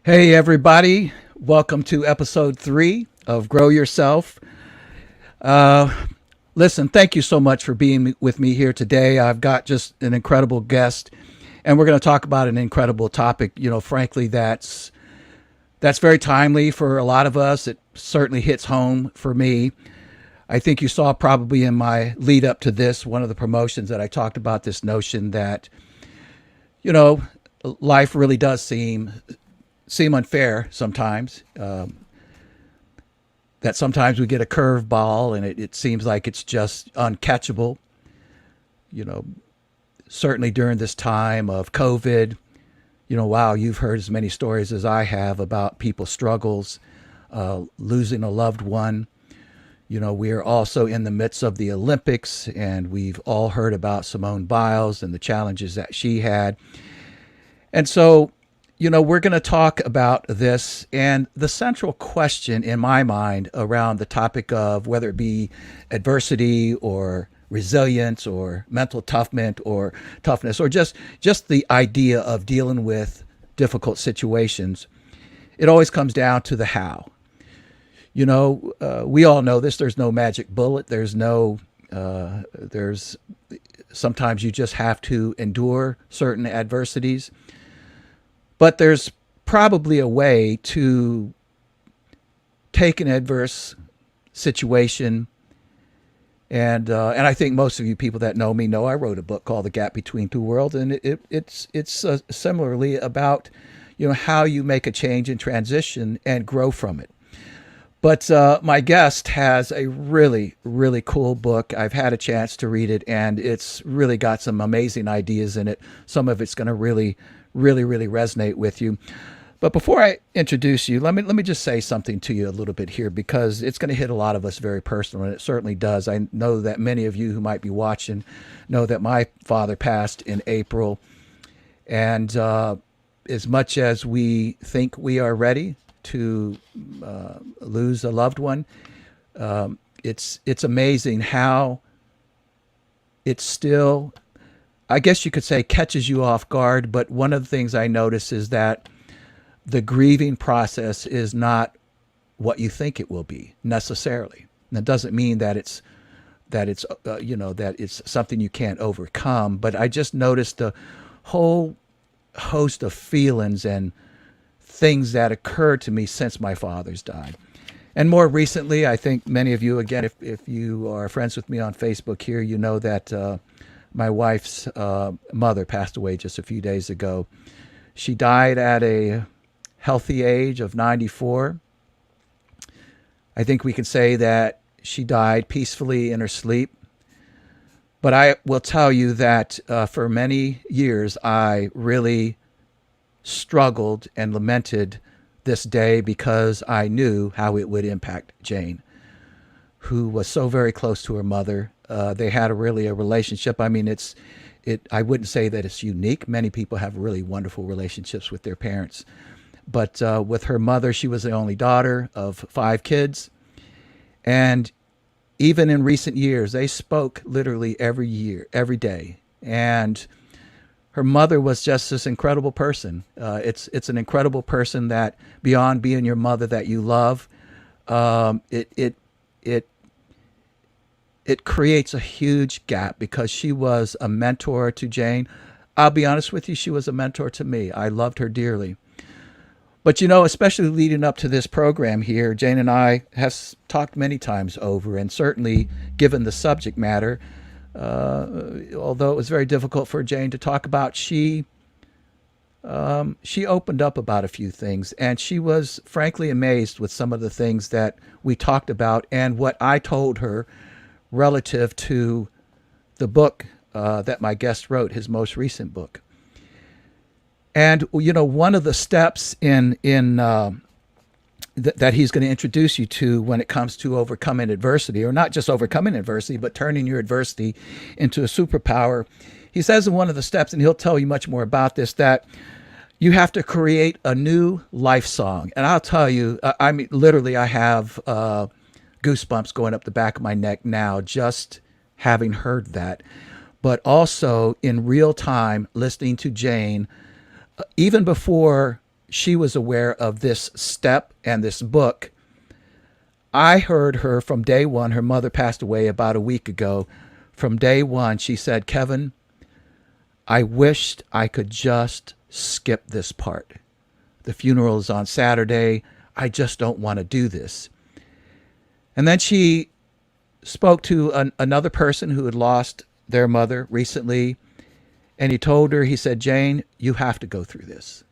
Hey, everybody. Welcome to episode 3 of Grow Yourself. Uh, Listen, thank you so much for being with me here today. I've got just an incredible guest, and we're going to talk about an incredible topic. Frankly, that's very timely for a lot of us. It certainly hits home for me. I think you saw probably in my lead up to this, one of the promotions that I talked about this notion that, you know, life really does seem unfair sometimes. That sometimes we get a curveball and it seems like it's just uncatchable. You know, certainly during this time of COVID, wow, you've heard as many stories as I have about people's struggles, losing a loved one. We're also in the midst of the Olympics, and we've all heard about Simone Biles and the challenges that she had. And so, we're going to talk about this. And the central question in my mind around the topic of whether it be adversity or resilience or mental toughness or just the idea of dealing with difficult situations, it always comes down to the how. We all know this. There's no magic bullet. There's sometimes you just have to endure certain adversities. But there's probably a way to take an adverse situation, and I think most of you people that know me know I wrote a book called The Gap Between Two Worlds, and it's similarly about how you make a change and transition and grow from it. But my guest has a really, really cool book. I've had a chance to read it, and it's really got some amazing ideas in it. Some of it's going to really, really, really resonate with you. But before I introduce you, let me just say something to you a little bit here, because it's going to hit a lot of us very personal, and it certainly does. I know that many of you who might be watching know that my father passed in April, and as much as we think we are ready to lose a loved one, it's amazing how it still, I guess you could say, catches you off guard. But one of the things I notice is that the grieving process is not what you think it will be necessarily. And that doesn't mean that it's something you can't overcome. But I just noticed a whole host of feelings and things that occurred to me since my father's died. And more recently, I think many of you, again, if you are friends with me on Facebook here, you know that my wife's mother passed away just a few days ago. She died at a healthy age of 94. I think we can say that she died peacefully in her sleep. But I will tell you that for many years, I really struggled and lamented this day because I knew how it would impact Jane, who was so very close to her mother. They had a relationship. I mean, I wouldn't say that it's unique. Many people have really wonderful relationships with their parents. But with her mother, she was the only daughter of 5 kids. And even in recent years, they spoke literally every day. And her mother was just this incredible person. It's an incredible person that, beyond being your mother that you love, it creates a huge gap because she was a mentor to Jane. I'll be honest with you, she was a mentor to me. I loved her dearly. But especially leading up to this program here, Jane and I have talked many times over, and certainly given the subject matter, although it was very difficult for Jane to talk about, she opened up about a few things, and she was frankly amazed with some of the things that we talked about and what I told her relative to the book that my guest wrote, his most recent book. And one of the steps that he's going to introduce you to when it comes to overcoming adversity, or not just overcoming adversity, but turning your adversity into a superpower. He says in one of the steps, and he'll tell you much more about this, that you have to create a new life song. And I'll tell you, I mean, literally, I have goosebumps going up the back of my neck now just having heard that. But also in real time, listening to Jane, even before she was aware of this step and this book. I heard her from day one. Her mother passed away about a week ago. From day one, she said, Kevin, I wished I could just skip this part. The funeral is on Saturday. I just don't want to do this. And then she spoke to another person who had lost their mother recently. And he told her, he said, Jane, you have to go through this.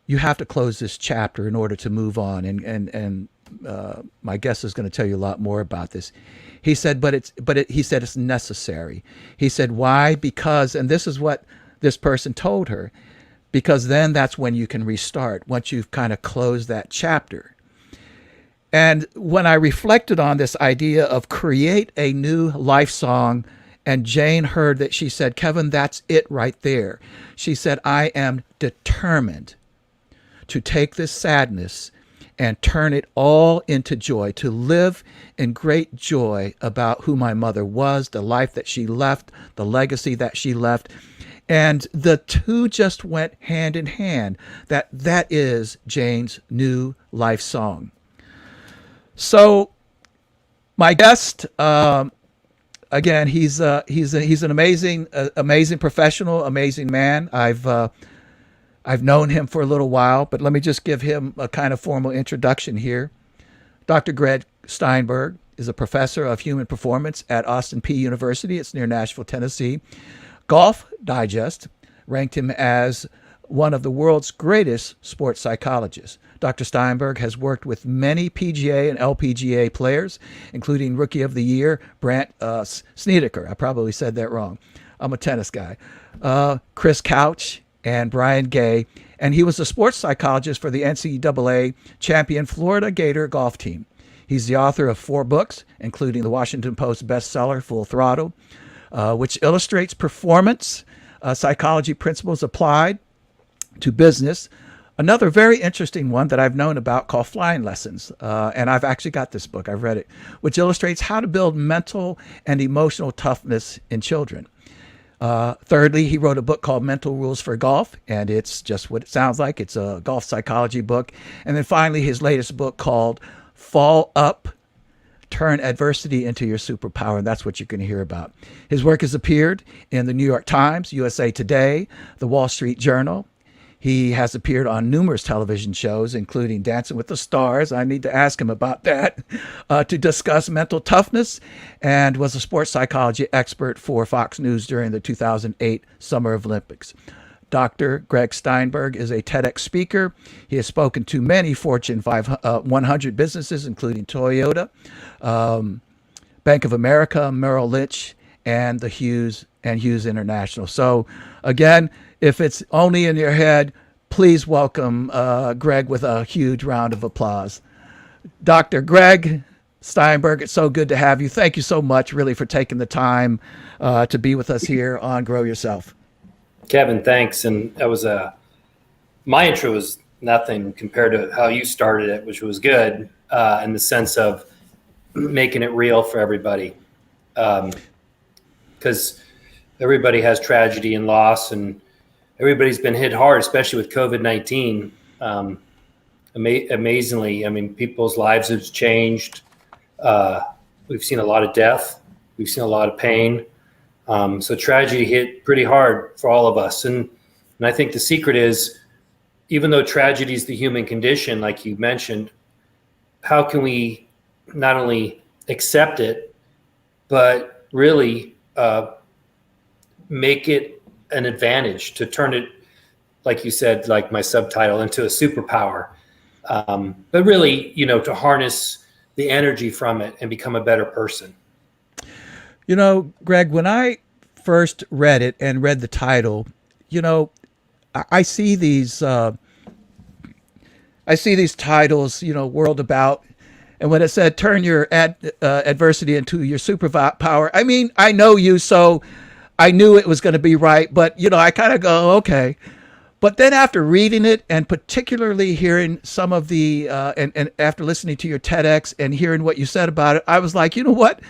You have to close this chapter in order to move on. And my guest is going to tell you a lot more about this. He said, he said it's necessary. He said, why? Because, and this is what this person told her, because then that's when you can restart, once you've kind of closed that chapter. And when I reflected on this idea of create a new life song, and Jane heard that, she said, Kevin, that's it right there. She said, I am determined to take this sadness and turn it all into joy, to live in great joy about who my mother was, the life that she left, the legacy that she left. And the two just went hand in hand. That is Jane's new life song. So my guest, again, he's an amazing professional, amazing man. I've known him for a little while, but let me just give him a kind of formal introduction here. Dr. Greg Steinberg is a professor of human performance at Austin Peay University. It's near Nashville, Tennessee. Golf Digest ranked him as one of the world's greatest sports psychologists. Dr. Steinberg has worked with many PGA and LPGA players, including Rookie of the Year, Brandt Snedeker. I probably said that wrong. I'm a tennis guy. Chris Couch and Brian Gay. And he was a sports psychologist for the NCAA champion Florida Gator golf team. He's the author of 4 books, including the Washington Post bestseller, Full Throttle, which illustrates performance psychology principles applied to business. Another very interesting one that I've known about called Flying Lessons, and I've actually got this book, I've read it, which illustrates how to build mental and emotional toughness in children. Thirdly, he wrote a book called Mental Rules for Golf, and it's just what it sounds like. It's a golf psychology book. And then finally, his latest book called Fall Up, Turn Adversity into Your Superpower, and that's what you're going to hear about. His work has appeared in the New York Times, USA Today, the Wall Street Journal. He has appeared on numerous television shows, including Dancing with the Stars. I need to ask him about that, to discuss mental toughness, and was a sports psychology expert for Fox News during the 2008 Summer Olympics. Dr. Gregg Steinberg is a TEDx speaker. He has spoken to many Fortune 100 businesses, including Toyota, Bank of America, Merrill Lynch, and the Hughes International. So again, if it's only in your head, please welcome Greg with a huge round of applause. Dr. Gregg Steinberg, it's so good to have you. Thank you so much, really, for taking the time to be with us here on Grow Yourself. Kevin, thanks. And that was my intro was nothing compared to how you started it, which was good in the sense of making it real for everybody. Because everybody has tragedy and loss, and everybody's been hit hard, especially with COVID-19. Amazingly, I mean, people's lives have changed. We've seen a lot of death. We've seen a lot of pain. So tragedy hit pretty hard for all of us. And I think the secret is, even though tragedy is the human condition, like you mentioned, how can we not only accept it, but really make it an advantage, to turn it, like you said, like my subtitle, into a superpower. But really, to harness the energy from it and become a better person. Greg, when I first read it and read the title, I see these titles, World About, and when it said turn your adversity into your superpower, I mean, I know you, so I knew it was going to be right, but I kind of go, okay. But then after reading it, and particularly hearing some of the and after listening to your TEDx and hearing what you said about it, I was like, you know what?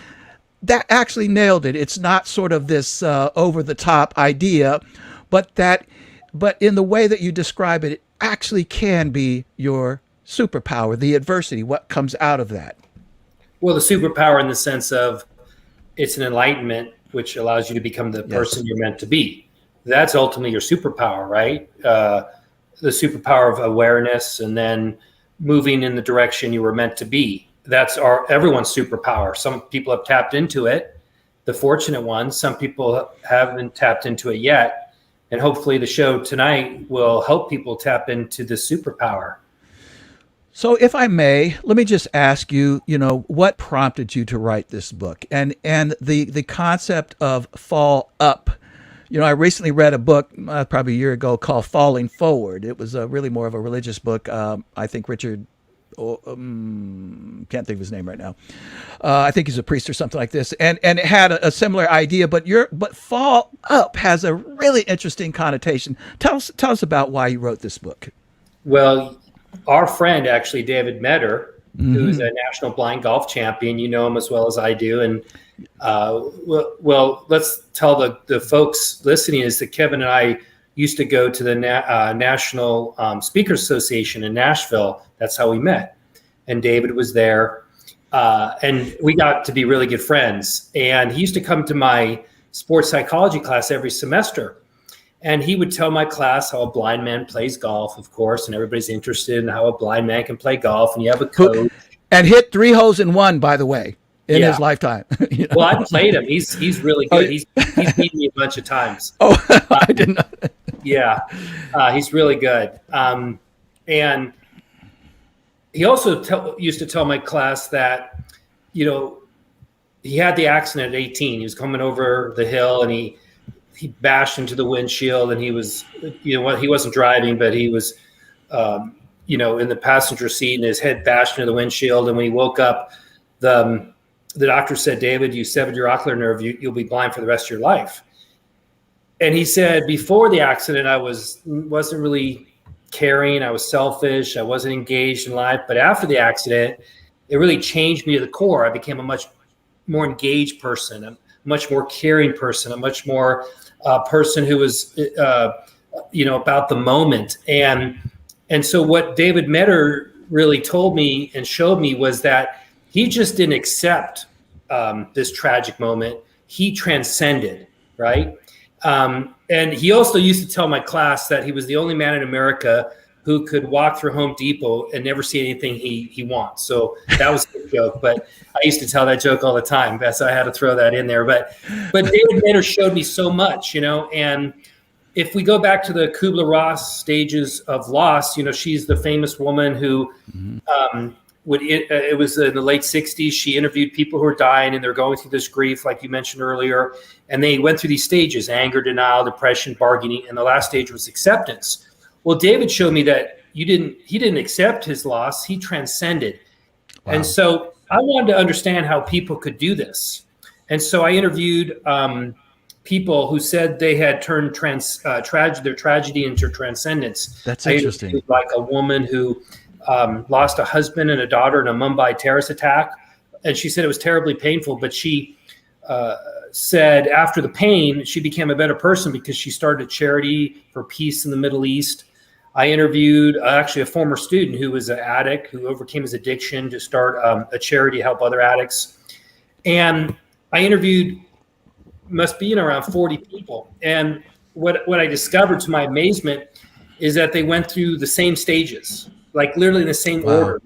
That actually nailed it. It's not sort of this over-the-top idea, but that but in the way that you describe it, it actually can be your superpower, the adversity, what comes out of that. Well, the superpower in the sense of it's an enlightenment, which allows you to become the person you're meant to be. That's ultimately your superpower, right? The superpower of awareness and then moving in the direction you were meant to be. That's everyone's superpower. Some people have tapped into it, the fortunate ones. Some people haven't tapped into it yet. And hopefully the show tonight will help people tap into the superpower. So if I may, let me just ask you, what prompted you to write this book and the concept of fall up. I recently read a book probably a year ago called Falling Forward. It was really more of a religious book. I think Richard, can't think of his name right now. I think he's a priest or something like this. And it had a similar idea, but fall up has a really interesting connotation. Tell us about why you wrote this book. Well, our friend, actually, David Metter, who is a national blind golf champion, you know him as well as I do. And well, let's tell the folks listening is that Kevin and I used to go to the National Speakers Association in Nashville. That's how we met. And David was there. And we got to be really good friends. And he used to come to my sports psychology class every semester. And he would tell my class how a blind man plays golf, of course, and everybody's interested in how a blind man can play golf. And you have a coach. And hit 3 holes in 1, by the way, in his lifetime. Well, I played him. He's really good. He's beat me a bunch of times. Oh, I didn't know. Yeah, he's really good. And he also used to tell my class that, he had the accident at 18. He was coming over the hill and he bashed into the windshield, and he was, he wasn't driving, but he was, in the passenger seat, and his head bashed into the windshield. And when he woke up, the doctor said, "David, you severed your ocular nerve. You'll be blind for the rest of your life." And he said, before the accident, I wasn't really caring. I was selfish. I wasn't engaged in life. But after the accident, it really changed me to the core. I became a much more engaged person, a much more caring person, a much more person who was, about the moment. And so what David Metter really told me and showed me was that he just didn't accept this tragic moment. He transcended, right? And he also used to tell my class that he was the only man in America who could walk through Home Depot and never see anything he wants. So that was a joke, but I used to tell that joke all the time. So I had to throw that in there. But David Metter showed me so much, and if we go back to the Kubler-Ross stages of loss, she's the famous woman who it was in the late 60s. She interviewed people who were dying and they're going through this grief, like you mentioned earlier. And they went through these stages: anger, denial, depression, bargaining. And the last stage was acceptance. Well, David showed me that he didn't accept his loss. He transcended. Wow. And so I wanted to understand how people could do this. And so I interviewed people who said they had turned their tragedy into transcendence. That's interesting. Like a woman who lost a husband and a daughter in a Mumbai terrorist attack. And she said it was terribly painful, but she said after the pain, she became a better person because she started a charity for peace in the Middle East. I interviewed actually a former student who was an addict who overcame his addiction to start a charity to help other addicts. And I interviewed must be around 40 people. And what I discovered to my amazement is that they went through the same stages, like literally in the same order,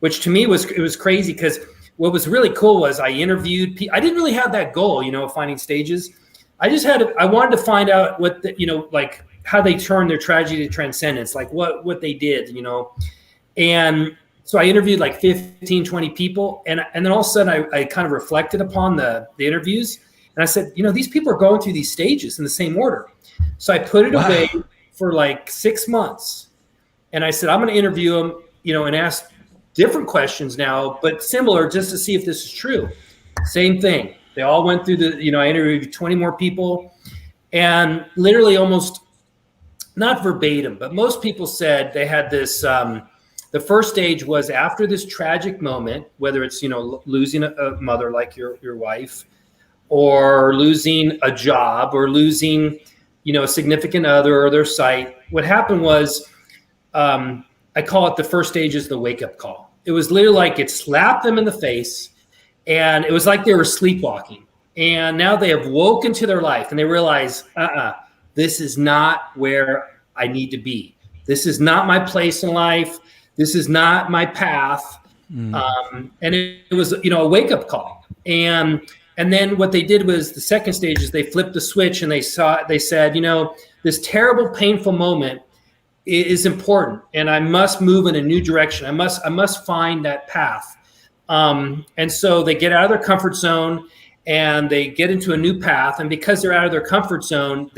which to me was crazy, because what was really cool was I interviewed people. I didn't really have that goal, of finding stages. I wanted to find out what like how they turned their tragedy to transcendence, like what they did, And so I interviewed like 15, 20 people. And then all of a sudden I kind of reflected upon the interviews. And I said, these people are going through these stages in the same order. So I put it away for like 6 months. And I said, I'm going to interview them, and ask different questions now, but similar, just to see if this is true. Same thing. They all went through I interviewed 20 more people, and literally almost not verbatim, but most people said they had this, the first stage was after this tragic moment, whether it's, losing a mother like your wife, or losing a job, or losing a significant other or their sight. What happened was, I call it the first stage is the wake up call. It was literally like it slapped them in the face, and it was like they were sleepwalking. And now they have woken to their life, and they realize, this is not where I need to be. This is not my place in life. This is not my path. And it was, a wake up call. And then what they did was the second stage is they flipped the switch, and they said, this terrible, painful moment is important, and I must move in a new direction. I must find that path. And so they get out of their comfort zone, and they get into a new path. And because they're out of their comfort zone,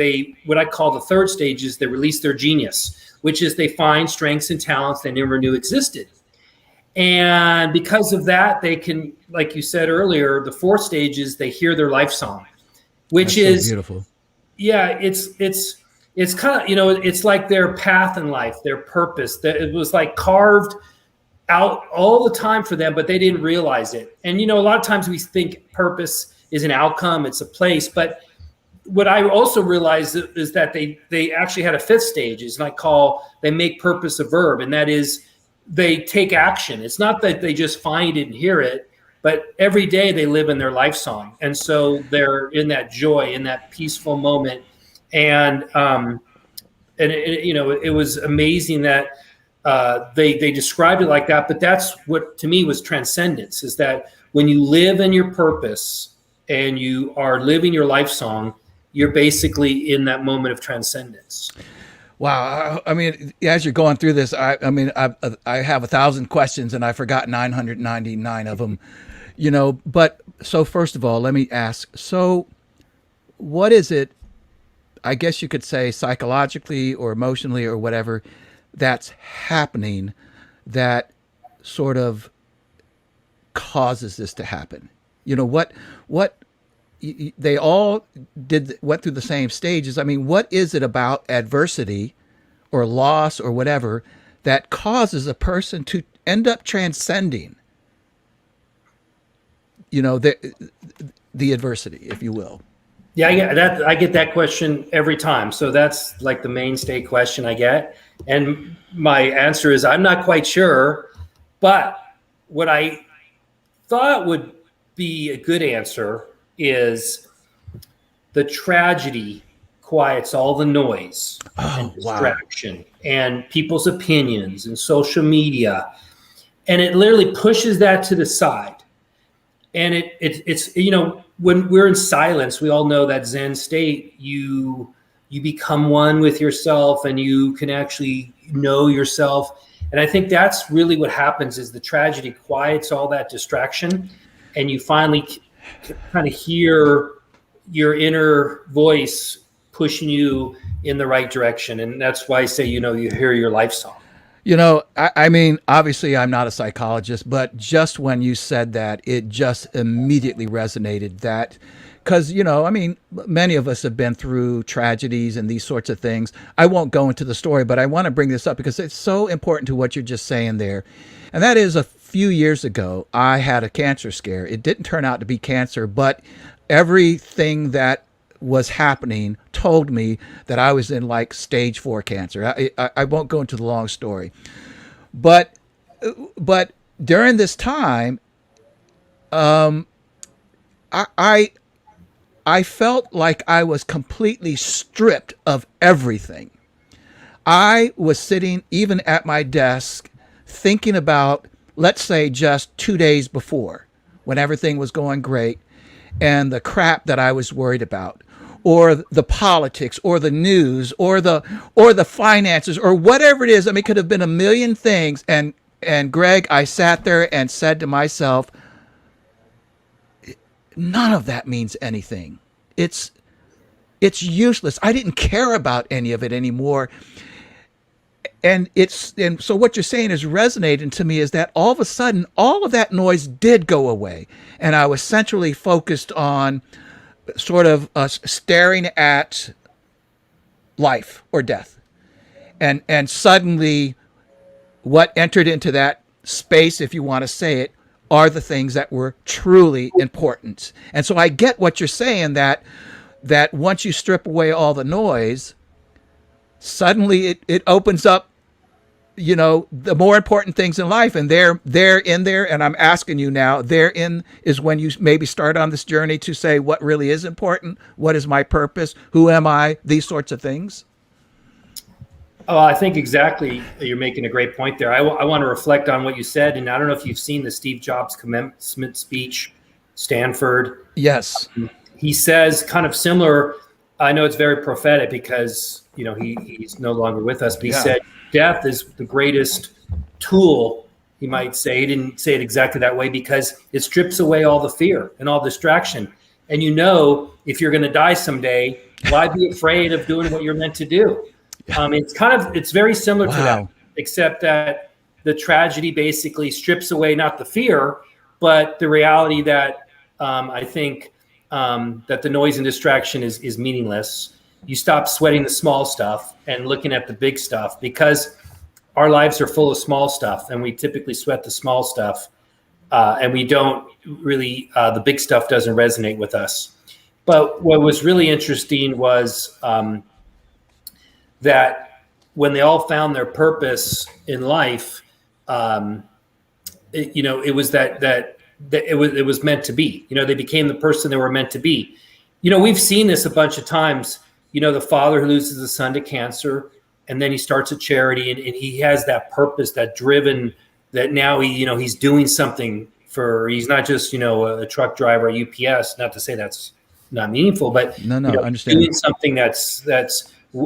what I call the third stage is they release their genius, which is they find strengths and talents they never knew existed. And because of that, they can, like you said earlier, the fourth stage is they hear their life song, which is so beautiful. Yeah, it's kind of, it's like their path in life, their purpose. That it was like carved out all the time for them, but they didn't realize it. And, a lot of times we think purpose is an outcome, it's a place. But what I also realized is that they actually had a fifth stage, is they make purpose a verb. And that is, they take action. It's not that they just find it and hear it, but every day they live in their life song. And so they're in that joy, in that peaceful moment. And it was amazing that they described it like that. But that's what to me was transcendence, is that when you live in your purpose and you are living your life song, you're basically in that moment of transcendence. Wow. I mean, as you're going through this, I have 1,000 questions, and I forgot 999 of them, but so first of all, let me ask, so what is it, I guess you could say psychologically or emotionally or whatever, that's happening that sort of causes this to happen? What they all went through the same stages. I mean, what is it about adversity or loss or whatever that causes a person to end up transcending, the adversity, if you will? Yeah, I get that question every time. So that's like the mainstay question I get. And my answer is I'm not quite sure. But what I thought would be a good answer is the tragedy quiets all the noise and distraction and people's opinions and social media. And it literally pushes that to the side. And it's when we're in silence, we all know that Zen state, you become one with yourself, and you can actually know yourself. And I think that's really what happens, is the tragedy quiets all that distraction, and you finally kind of hear your inner voice pushing you in the right direction. And that's why I say, you hear your life song. I mean, obviously I'm not a psychologist, but just when you said that, it just immediately resonated that, because, many of us have been through tragedies and these sorts of things. I won't go into the story, but I want to bring this up because it's so important to what you're just saying there. And that is, a few years ago, I had a cancer scare. It didn't turn out to be cancer, but everything that was happening told me that I was in like stage 4 cancer. I won't go into the long story, but during this time, I felt like I was completely stripped of everything. I was sitting even at my desk thinking about, let's say, just 2 days before, when everything was going great, and the crap that I was worried about, or the politics, or the news, or the finances, or whatever it is. I mean, it could have been a million things. And Greg, I sat there and said to myself, none of that means anything. It's useless. I didn't care about any of it anymore. And so what you're saying is resonating to me, is that all of a sudden, all of that noise did go away. And I was centrally focused on sort of staring at life or death. And suddenly what entered into that space, if you want to say it, are the things that were truly important. And so I get what you're saying, that that once you strip away all the noise, suddenly it opens up, the more important things in life, and they're in there. And I'm asking you now, therein is when you maybe start on this journey to say what really is important, what is my purpose, who am I, these sorts of things. Oh, I think exactly. You're making a great point there. I want to reflect on what you said, and I don't know if you've seen the Steve Jobs commencement speech, Stanford. Yes. He says kind of similar. I know it's very prophetic because he's no longer with us, but he said death is the greatest tool. He might say, he didn't say it exactly that way, because it strips away all the fear and all distraction. And if you're going to die someday, why be afraid of doing what you're meant to do? It's very similar to that, except that the tragedy basically strips away not the fear, but the reality that I think that the noise and distraction is meaningless. You stop sweating the small stuff and looking at the big stuff, because our lives are full of small stuff, and we typically sweat the small stuff, and we don't really, the big stuff doesn't resonate with us. But what was really interesting was that when they all found their purpose in life, it was that it was meant to be. They became the person they were meant to be. We've seen this a bunch of times. The father who loses his son to cancer, and then he starts a charity, and he has that purpose, that driven, that now he's doing something he's not just, a truck driver at UPS, not to say that's not meaningful, but I understand. Doing something that's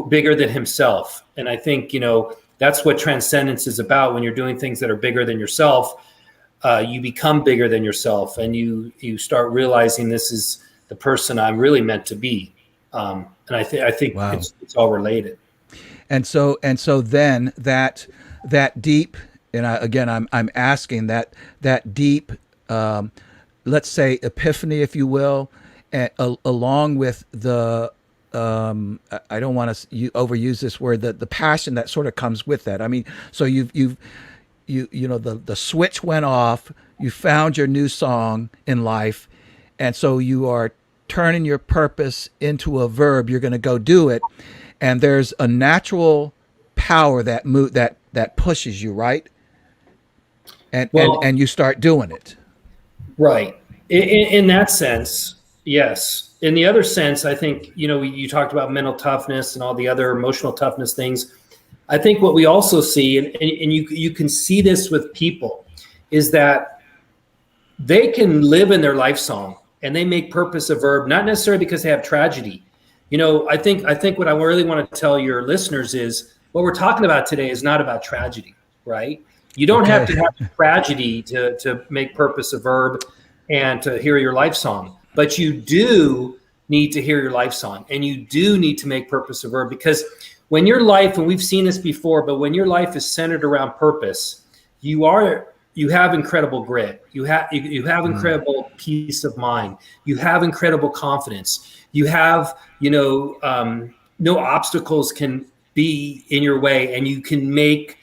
bigger than himself. And I think, that's what transcendence is about. When you're doing things that are bigger than yourself, you become bigger than yourself, and you start realizing this is the person I'm really meant to be. And I think it's all related. And so then that deep, and I'm asking that deep, let's say epiphany, if you will, along with the, I don't want to overuse this word, the passion that sort of comes with that. I mean, so the switch went off, you found your new song in life, and so you are turning your purpose into a verb. You're going to go do it, and there's a natural power that pushes you, right? And you start doing it. Right. In that sense, yes. In the other sense, I think, you talked about mental toughness and all the other emotional toughness things. I think what we also see, and you can see this with people, is that they can live in their life song and they make purpose a verb, not necessarily because they have tragedy. I think what I really want to tell your listeners is what we're talking about today is not about tragedy, right? You don't have to have tragedy to make purpose a verb and to hear your life song, but you do need to hear your life song, and you do need to make purpose a verb, because when your life, and we've seen this before, but when your life is centered around purpose, you have incredible grit. You have incredible peace of mind. You have incredible confidence. You have, no obstacles can be in your way, and you can make,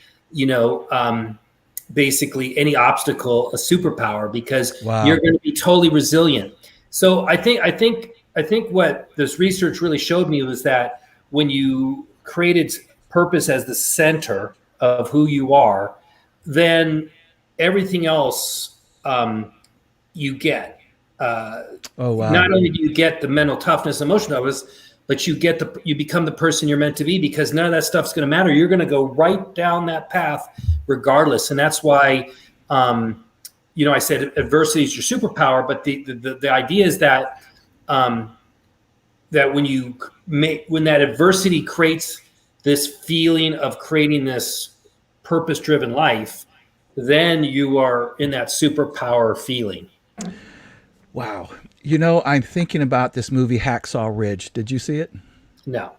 basically any obstacle a superpower, because you're going to be totally resilient. So I think what this research really showed me was that when you created purpose as the center of who you are, then everything else you get. Not only do you get the mental toughness, emotional toughness, but you become the person you're meant to be, because none of that stuff's going to matter. You're going to go right down that path regardless. And that's why, I said adversity is your superpower, but the idea is that, that when that adversity creates this feeling of creating this purpose-driven life, then you are in that superpower feeling. Wow. I'm thinking about this movie Hacksaw Ridge. Did you see it? No,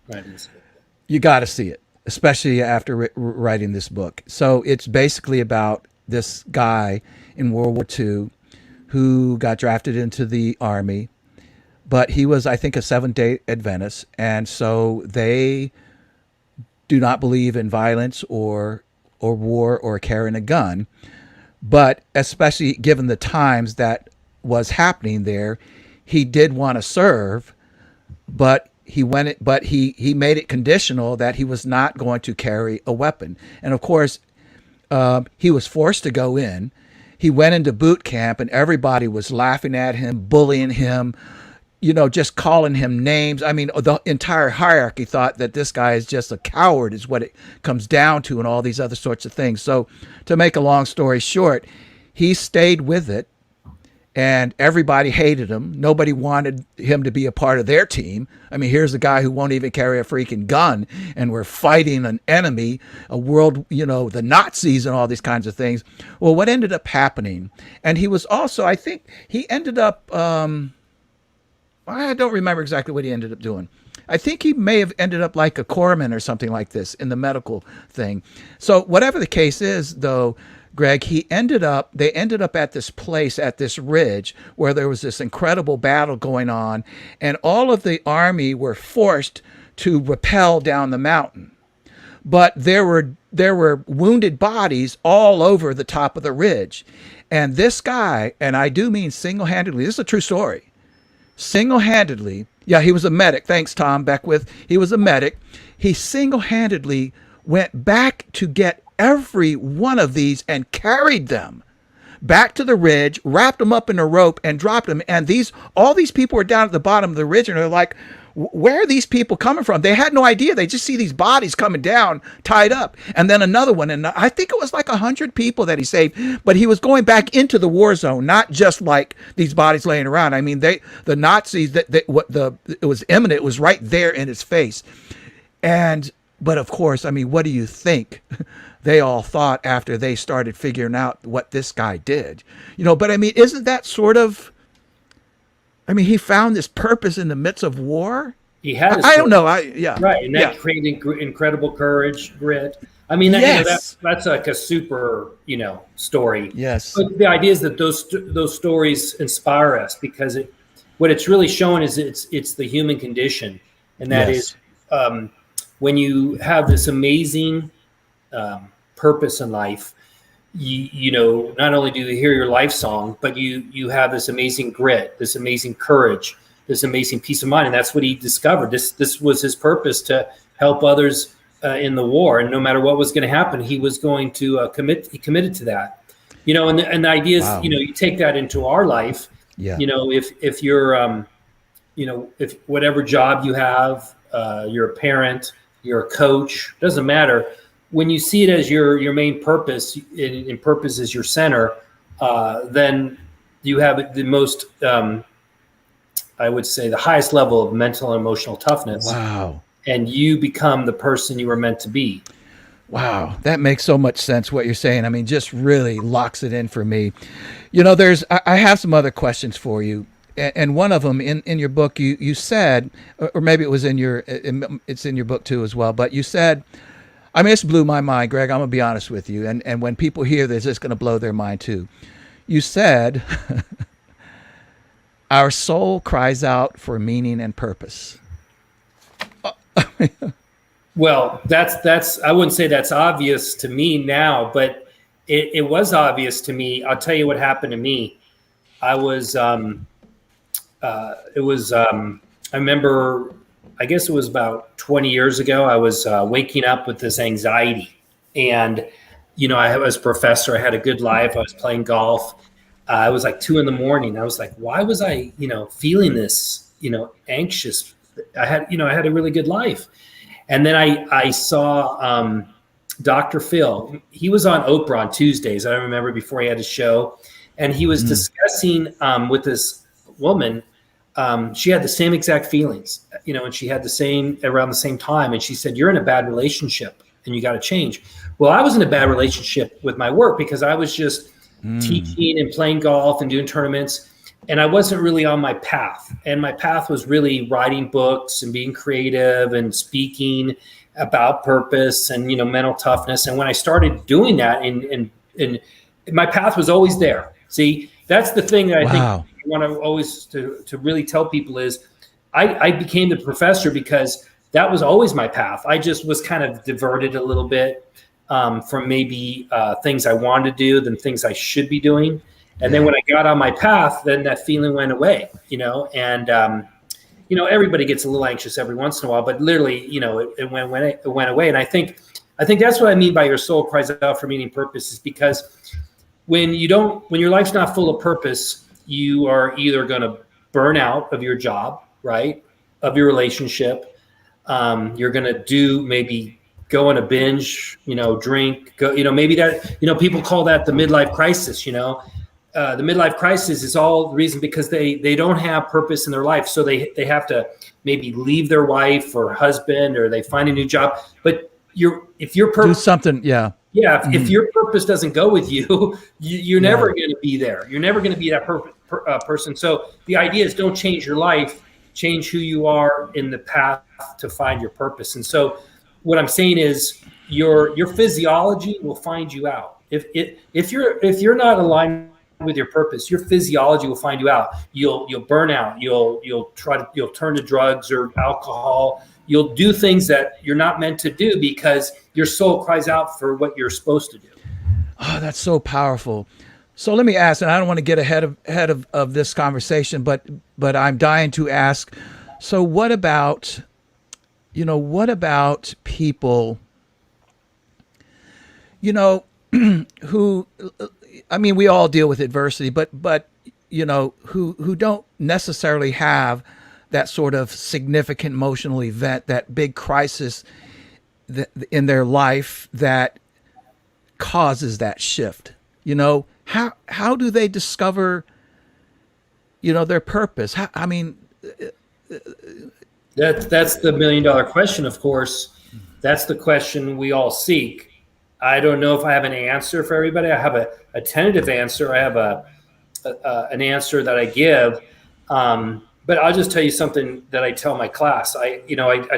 I didn't see it. You got to see it, especially after writing this book. So it's basically about this guy in World War II who got drafted into the Army, but he was, I think, a Seventh-day Adventist. And so they do not believe in violence or war or carrying a gun. But especially given the times that was happening there, he did want to serve, but he made it conditional that he was not going to carry a weapon. And of course, he was forced to go in. He went into boot camp, and everybody was laughing at him, bullying him, just calling him names. I mean, the entire hierarchy thought that this guy is just a coward, is what it comes down to, and all these other sorts of things. So, to make a long story short, he stayed with it, and everybody hated him. Nobody wanted him to be a part of their team. I mean, here's a guy who won't even carry a freaking gun, and we're fighting an enemy, a world, the Nazis and all these kinds of things. Well, what ended up happening, and he was also, I think he ended up, I don't remember exactly what he ended up doing. I think he may have ended up like a corpsman or something like this in the medical thing. So whatever the case is, though, Greg, they ended up at this place, at this ridge, where there was this incredible battle going on, and all of the army were forced to rappel down the mountain. But there were wounded bodies all over the top of the ridge. And this guy, and I do mean single-handedly, this is a true story, single-handedly, yeah, he was a medic. Thanks, Tom Beckwith. He was a medic. He single-handedly went back to get every one of these and carried them back to the ridge, wrapped them up in a rope, and dropped them. And all these people were down at the bottom of the ridge, and they're like, where are these people coming from? They had no idea. They just see these bodies coming down, tied up. And then another one. And I think it was like 100 people that he saved. But he was going back into the war zone, not just like these bodies laying around. I mean, the Nazis, it was imminent. It was right there in his face. But of course, I mean, what do you think they all thought after they started figuring out what this guy did? But I mean, isn't that sort of, I mean, he found this purpose in the midst of war. He had. I don't know. Right, and that created incredible courage, grit. I mean, that's like a super, story. Yes. But the idea is that those stories inspire us, because what it's really showing is it's the human condition, and that is when you have this amazing purpose in life. Not only do you hear your life song, but you have this amazing grit, this amazing courage, this amazing peace of mind. And that's what he discovered. This was his purpose, to help others in the war. And no matter what was going to happen, he was going to he committed to that. And the idea is, wow. You take that into our life. Yeah. If you're, if whatever job you have, you're a parent, you're a coach, doesn't matter. When you see it as your main purpose, and purpose is your center, then you have the most, I would say, the highest level of mental and emotional toughness. Wow. And you become the person you were meant to be. Wow. That makes so much sense, what you're saying. I mean, just really locks it in for me. I have some other questions for you. And one of them in your book, you said, or maybe it was it's in your book too as well, but you said, I mean, this blew my mind, Greg. I'm going to be honest with you. And when people hear this, it's going to blow their mind too. You said, our soul cries out for meaning and purpose. Well, that's I wouldn't say that's obvious to me now, but it was obvious to me. I'll tell you what happened to me. I remember, I guess it was about 20 years ago, I was waking up with this anxiety. And, I was a professor. I had a good life. I was playing golf. It was like 2 a.m. I was like, why was I, feeling this, anxious? I had a really good life. And then I saw Dr. Phil. He was on Oprah on Tuesdays. I remember, before he had his show. And he was discussing with this woman. She had the same exact feelings, and she had around the same time. And she said, you're in a bad relationship and you got to change. Well, I was in a bad relationship with my work, because I was just teaching and playing golf and doing tournaments. And I wasn't really on my path. And my path was really writing books and being creative and speaking about purpose and, mental toughness. And when I started doing that, and my path was always there. See, that's the thing that I think I want to always to really tell people is I became the professor because that was always my path. I just was kind of diverted a little bit from maybe things I wanted to do than things I should be doing. And then when I got on my path, then that feeling went away, and everybody gets a little anxious every once in a while, but literally, it went away. And I think that's what I mean by your soul cries out for meaning and purpose, is because when your life's not full of purpose, you are either going to burn out of your job, right? Of your relationship. You're going to maybe go on a binge, drink, go, maybe that, people call that the midlife crisis, the midlife crisis is all the reason because they don't have purpose in their life. So they have to maybe leave their wife or husband, or they find a new job. But if your purpose, do something. Yeah. Yeah. If your purpose doesn't go with you, you're never going to be there. You're never going to be that person. So the idea is, don't change your life, change who you are in the path to find your purpose. And so what I'm saying is your physiology will find you out. If you're not aligned with your purpose, your physiology will find you out. You'll burn out. You'll turn to drugs or alcohol. You'll do things that you're not meant to do because your soul cries out for what you're supposed to do. Oh, that's so powerful. So let me ask, and I don't want to get ahead of this conversation, but I'm dying to ask. So what about people, who, I mean, we all deal with adversity, but who don't necessarily have that sort of significant emotional event, that big crisis in their life that causes that shift. How do they discover, their purpose? That's the $1 million question, of course. That's the question we all seek. I don't know if I have an answer for everybody. I have a tentative answer. I have an answer that I give. But I'll just tell you something that I tell my class. I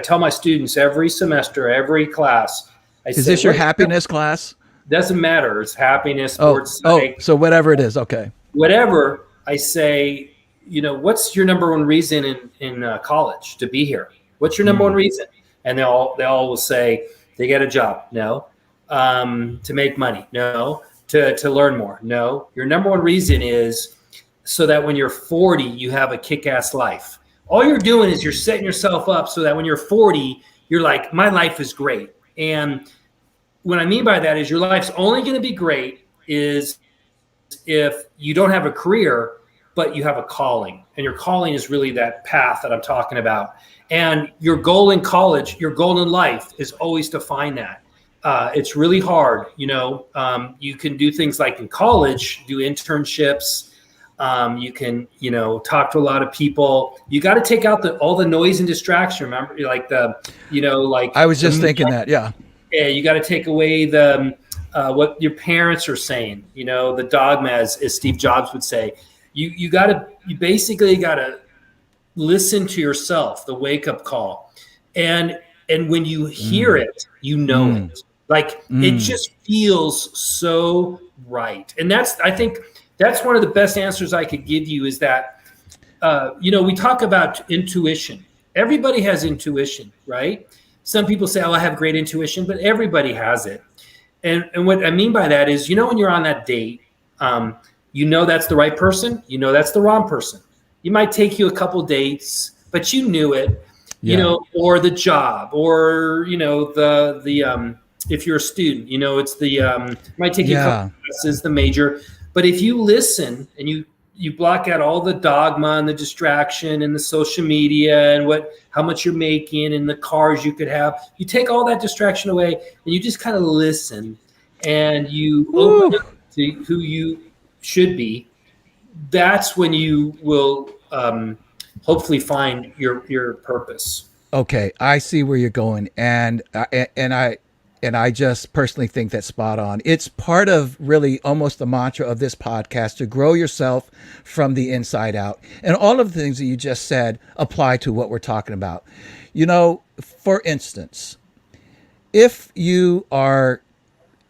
tell my students every semester, every class. Is this your happiness class? Doesn't matter. It's happiness, sports, psych. So whatever it is, okay. Whatever, I say, what's your number one reason in college to be here? What's your number one reason? And they all will say they get a job. No. To make money. No. To learn more. No. Your number one reason is so that when you're 40, you have a kick-ass life. All you're doing is you're setting yourself up so that when you're 40, you're like, my life is great. And what I mean by that is your life's only going to be great is if you don't have a career, but you have a calling. And your calling is really that path that I'm talking about. And your goal in college, your goal in life is always to find that. It's really hard. You can do things like in college, do internships. You can, talk to a lot of people. You got to take out all the noise and distraction. Remember, I was just thinking that. Yeah. Yeah. You got to take away the, what your parents are saying, the dogma, as Steve Jobs would say. You basically got to listen to yourself, the wake up call. And when you hear it, it. It just feels so right. And I think that's one of the best answers I could give you is that, we talk about intuition. Everybody has intuition, right? Some people say, I have great intuition, but everybody has it. And what I mean by that is, when you're on that date, that's the right person, that's the wrong person. You might take you a couple dates, but you knew it, or the job, or, if you're a student, it's might take you a couple classes, the major. But if you listen and you block out all the dogma and the distraction and the social media and how much you're making and the cars you could have, you take all that distraction away and you just kind of listen and you open up to who you should be. That's when you will hopefully find your purpose. Okay, I see where you're going, and I just personally think that's spot on. It's part of really almost the mantra of this podcast to grow yourself from the inside out. And all of the things that you just said apply to what we're talking about. For instance, if in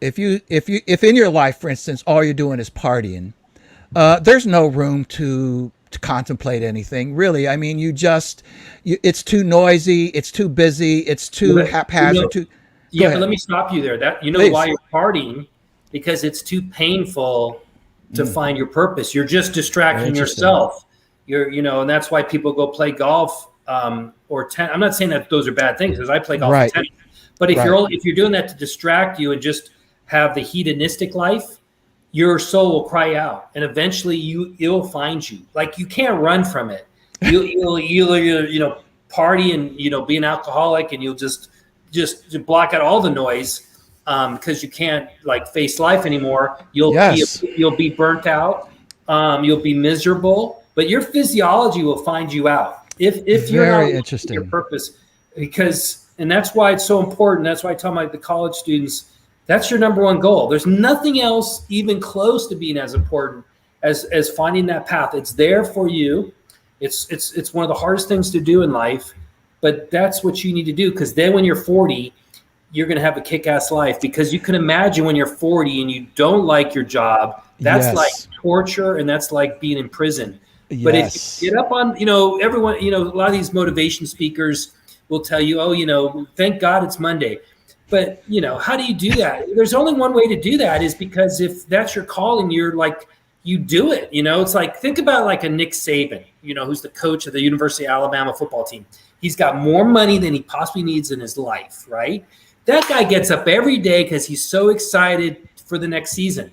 your life, for instance, all you're doing is partying, there's no room to contemplate anything, really. I mean, it's too noisy, it's too busy, it's too haphazard, but let me stop you there. Please. Why you're partying? Because it's too painful to find your purpose. You're just distracting yourself. And that's why people go play golf or tennis. I'm not saying that those are bad things, because I play golf and Right. tennis. But if Right. if you're doing that to distract you and just have the hedonistic life, your soul will cry out, and eventually it'll find you. Like, you can't run from it. You'll party and be an alcoholic, and you'll just block out all the noise, because you can't like face life anymore. Yes. You'll be burnt out. You'll be miserable, but your physiology will find you out if you're not Very looking interesting. at your purpose. And that's why it's so important. That's why I tell the college students, that's your number one goal. There's nothing else even close to being as important as finding that path. It's there for you. It's one of the hardest things to do in life, but that's what you need to do, because then when you're 40, you're going to have a kick-ass life, because you can imagine when you're 40 and you don't like your job, that's Yes. like torture, and that's like being in prison. But Yes. if you get up on, everyone, a lot of these motivation speakers will tell you, oh, thank God it's Monday. But, how do you do that? There's only one way to do that, is because if that's your calling, you're like, you do it. It's like, think about like a Nick Saban, who's the coach of the University of Alabama football team. He's got more money than he possibly needs in his life, right? That guy gets up every day because he's so excited for the next season.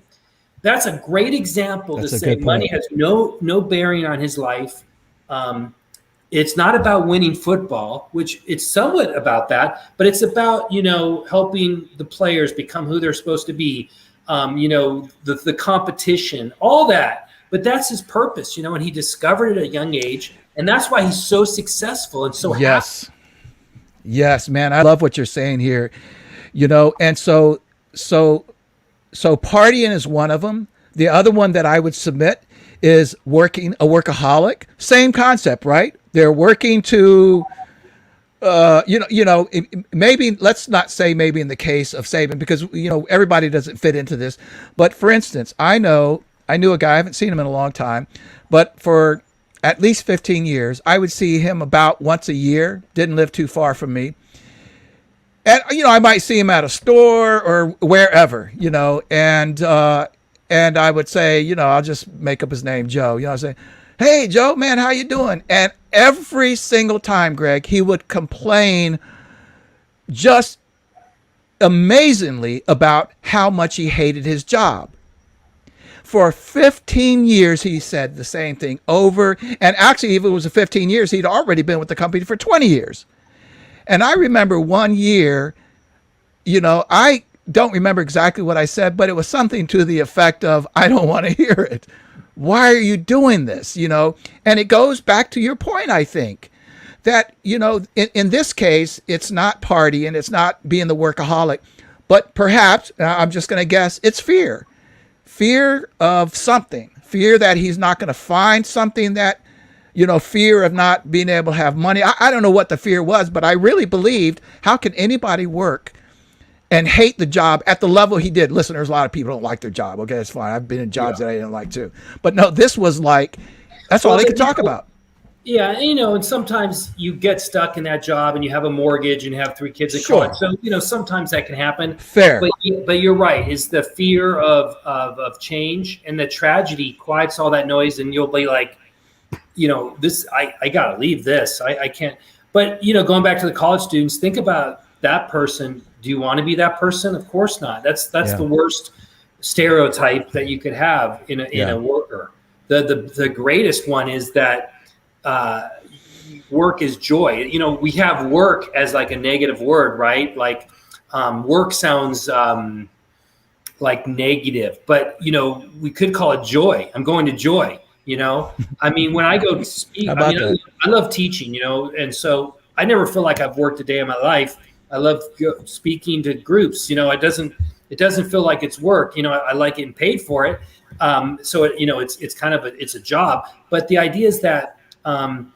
That's a great example to say money has no bearing on his life. It's not about winning football, which it's somewhat about that, but it's about, helping the players become who they're supposed to be. The competition, all that. But that's his purpose, and he discovered it at a young age. And that's why he's so successful and so happy. Yes, man. I love what you're saying here. And so partying is one of them. The other one that I would submit is working a workaholic. Same concept, right? They're working to, maybe let's not say maybe in the case of Saban, because everybody doesn't fit into this. But for instance, I knew a guy. I haven't seen him in a long time, but for at least 15 years, I would see him about once a year. Didn't live too far from me. And, I might see him at a store or wherever, and I would say, I'll just make up his name, Joe. I say, hey, Joe, man, how you doing? And every single time, Greg, he would complain just amazingly about how much he hated his job. For 15 years, he said the same thing over. And actually, if it was 15 years, he'd already been with the company for 20 years. And I remember one year, I don't remember exactly what I said, but it was something to the effect of, I don't want to hear it. Why are you doing this? And it goes back to your point, I think, that, in this case, it's not party and it's not being the workaholic, but perhaps, I'm just going to guess, it's fear. Fear of something, fear that he's not going to find something, that, fear of not being able to have money. I don't know what the fear was, but I really believed, how can anybody work and hate the job at the level he did? Listen, there's a lot of people who don't like their job. Okay, that's fine. I've been in jobs that I didn't like too. But no, this was like, that's all they could talk about. Yeah, and sometimes you get stuck in that job and you have a mortgage and you have 3 kids at college. So, sometimes that can happen. Fair. But you're right. Is the fear of change and the tragedy quiets all that noise, and you'll be like, this, I got to leave this. I can't. But, going back to the college students, think about that person. Do you want to be that person? Of course not. That's the worst stereotype that you could have in a worker. The greatest one is that work is joy. We have work as like a negative word, right? Like work sounds like negative, but we could call it joy. I'm going to joy. I mean, when I go to speak, I love teaching. And so I never feel like I've worked a day in my life. I love speaking to groups. It doesn't feel like it's work. I like getting paid for it. So it's kind of it's a job. But the idea is that when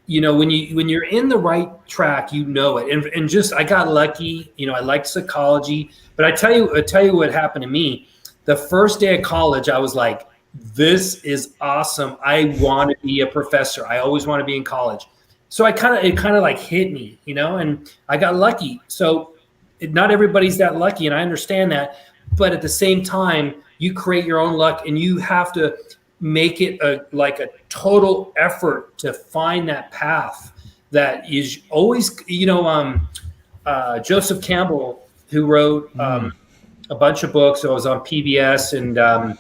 you're in the right track, it. And just I got lucky. I liked psychology. But I tell you what happened to me. The first day of college, I was like, this is awesome. I want to be a professor. I always want to be in college. So it kind of like hit me, and I got lucky. So not everybody's that lucky, and I understand that. But at the same time, you create your own luck, and you have to make it a total effort to find that path. that is always, Joseph Campbell, who wrote a bunch of books. So I was on PBS, and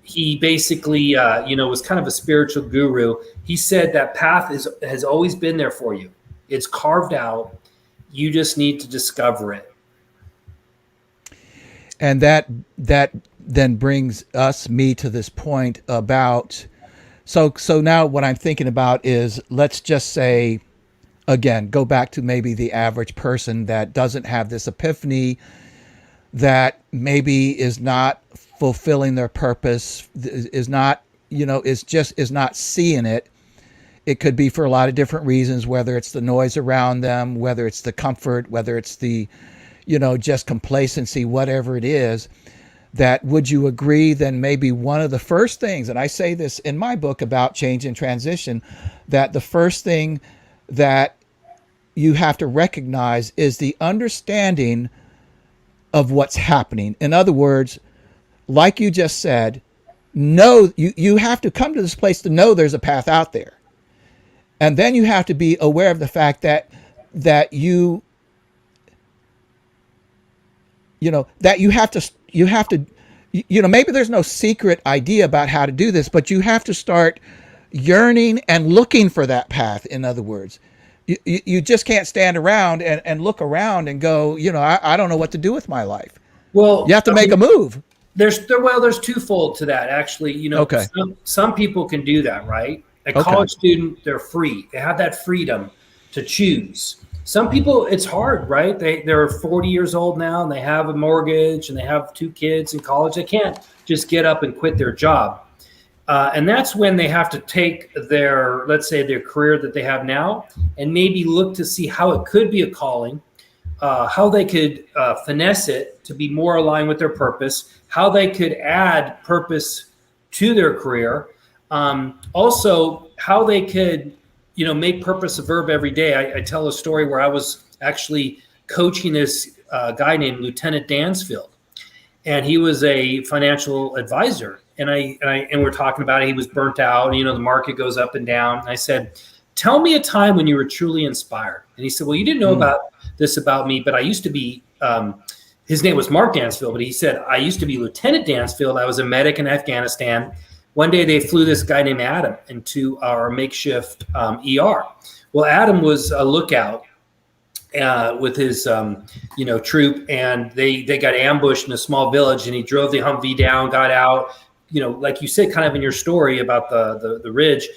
he basically, was kind of a spiritual guru. He said that path has always been there for you. It's carved out. You just need to discover it. And that then brings me to this point about, so now what I'm thinking about is, let's just say, again, go back to maybe the average person that doesn't have this epiphany, that maybe is not fulfilling their purpose, is not, is not seeing it. It could be for a lot of different reasons, whether it's the noise around them, whether it's the comfort, whether it's the, just complacency, whatever it is. That, would you agree, then maybe one of the first things, and I say this in my book about change and transition, that the first thing that you have to recognize is the understanding of what's happening. In other words, like you just said, you have to come to this place to know there's a path out there. And then you have to be aware of the fact that you have to, maybe there's no secret idea about how to do this, but you have to start yearning and looking for that path. In other words, you just can't stand around and look around and go, I don't know what to do with my life. Well, you have to make a move. There's twofold to that, actually. Okay. Some people can do that, right? A college student, they're free. They have that freedom to choose. Some people, it's hard, right? They're 40 years old now, and they have a mortgage, and they have 2 kids in college. They can't just get up and quit their job. And that's when they have to take let's say their career that they have now, and maybe look to see how it could be a calling, how they could finesse it to be more aligned with their purpose, how they could add purpose to their career. Also, how they could, make purpose a verb every day. I tell a story where I was actually coaching this guy named Lieutenant Dansfield, and he was a financial advisor. And we're talking about it. He was burnt out. The market goes up and down. And I said, tell me a time when you were truly inspired. And he said, well, you didn't know about me, but I used to be, his name was Mark Dansfield, but he said, I used to be Lieutenant Dansfield. I was a medic in Afghanistan. One day they flew this guy named Adam into our makeshift ER. Well, Adam was a lookout with his, troop, and they got ambushed in a small village, and he drove the Humvee down, got out, like you said, kind of in your story about the ridge,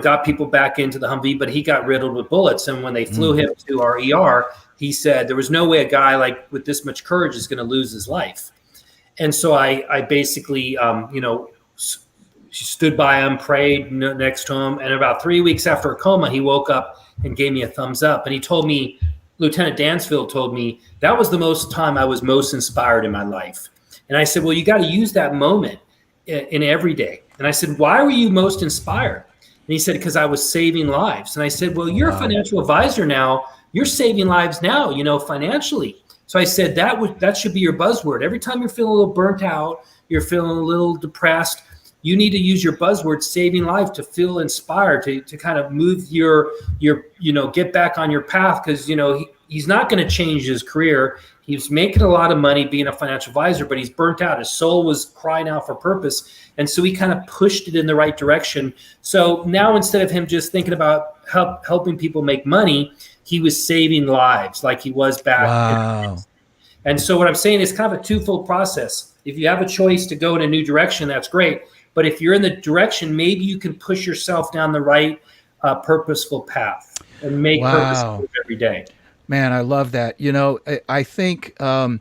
got people back into the Humvee, but he got riddled with bullets. And when they flew him to our ER, he said there was no way a guy like with this much courage is going to lose his life. And so I basically, stood by him, prayed next to him. And about 3 weeks after a coma, he woke up and gave me a thumbs up. And he told me, Lieutenant Dansfield told me, that was the time I was most inspired in my life. And I said, well, you got to use that moment in every day. And I said, why were you most inspired? And he said, because I was saving lives. And I said, well, you're a financial advisor now. You're saving lives now, financially. So I said, that should be your buzzword. Every time you're feeling a little burnt out, you're feeling a little depressed, you need to use your buzzword, saving life, to feel inspired, to kind of move your get back on your path. Because, he's not going to change his career. He's making a lot of money being a financial advisor, but he's burnt out. His soul was crying out for purpose. And so he kind of pushed it in the right direction. So now, instead of him just thinking about helping people make money, he was saving lives like he was back. Wow. And so what I'm saying is kind of a twofold process. If you have a choice to go in a new direction, that's great. But if you're in the direction, maybe you can push yourself down the right purposeful path and make purpose every day. Man, I love that. I think many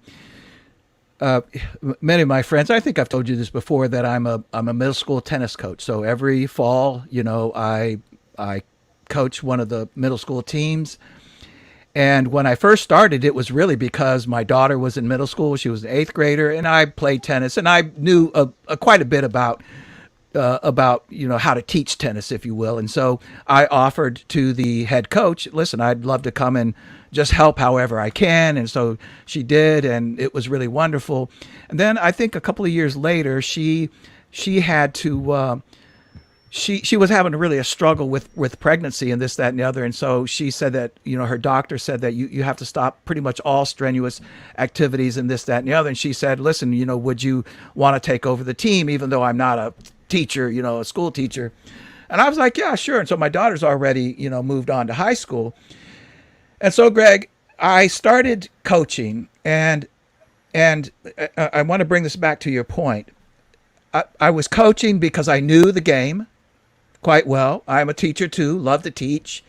of my friends, I think I've told you this before, that I'm a middle school tennis coach. So every fall, I coach one of the middle school teams. And when I first started, it was really because my daughter was in middle school. She was an 8th grader, and I played tennis, and I knew quite a bit about how to teach tennis, if you will. And so I offered to the head coach, listen, I'd love to come and just help however I can. And so she did, and it was really wonderful. And then I think a couple of years later, she had to she was having really a struggle with pregnancy and this, that, and the other. And so she said that, her doctor said that you have to stop pretty much all strenuous activities and this, that, and the other. And she said, listen, would you want to take over the team, even though I'm not a teacher, a school teacher? And I was like, yeah, sure. And so my daughter's already, moved on to high school. And so, Greg, I started coaching, and I want to bring this back to your point. I was coaching because I knew the game quite well. I'm a teacher too, love to teach.